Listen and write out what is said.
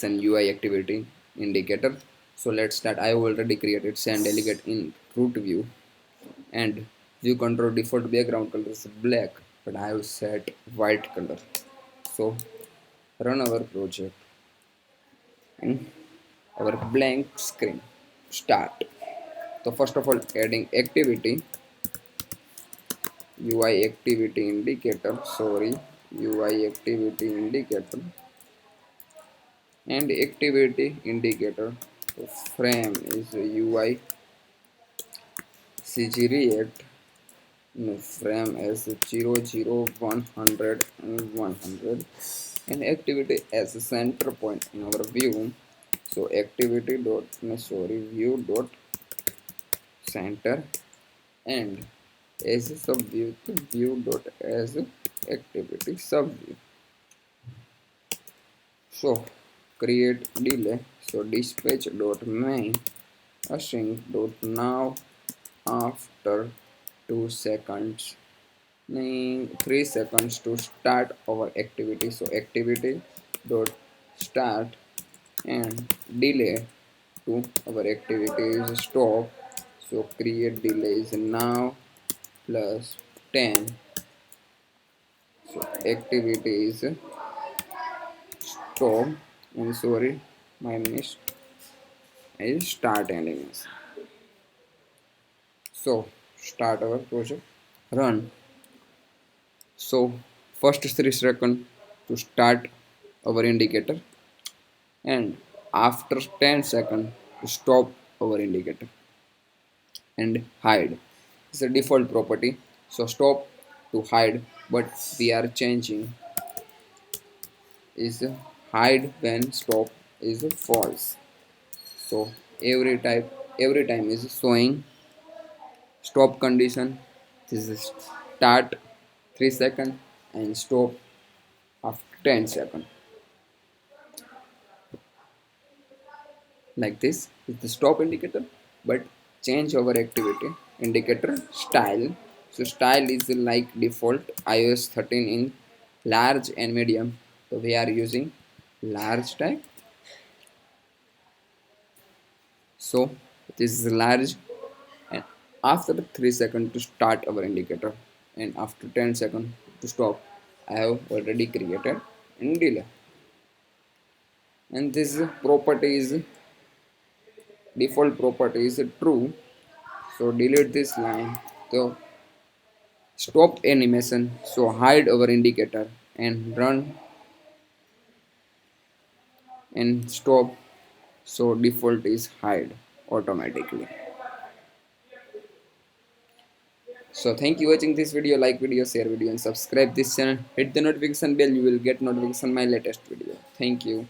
an UI activity indicator. So let's start. I have already created sand delegate in root view, and view control default background color is black, but I have set white color. So run our project and our blank screen start. So first of all, adding activity UI activity indicator, UI activity indicator and activity indicator. So frame is UI CG React, frame as 0, 0, 100 and 100, and activity as a center point in our view. So activity dot view dot center, and as a subview to view dot as activity subview. So create delay. So dispatch dot main async dot now after 2 seconds, 3 seconds to start our activity. So activity dot start and delay to our activity is stop. So create delay is now plus 10. So activity is stop, and sorry, my miss is start animation. So start our project, run. So first 3 seconds to start our indicator, and after 10 seconds to stop our indicator, and hide. It's a default property. So stop to hide, but we are changing is hide when stop is false. So every time is showing stop condition. This is start 3 seconds and stop after 10 seconds. Like this is the stop indicator, but change our activity indicator style. So style is like default iOS 13 in large and medium. So we are using large type. So this is large, and after 3 seconds to start our indicator and after 10 seconds to stop, I have already created and delay. And this property is default property is true. So delete this line. So stop animation. So hide our indicator and run and stop. So default is hide automatically. So thank you for watching this video. Like video, share video, and subscribe this channel. Hit the notification bell. You will get notification my latest video. Thank you.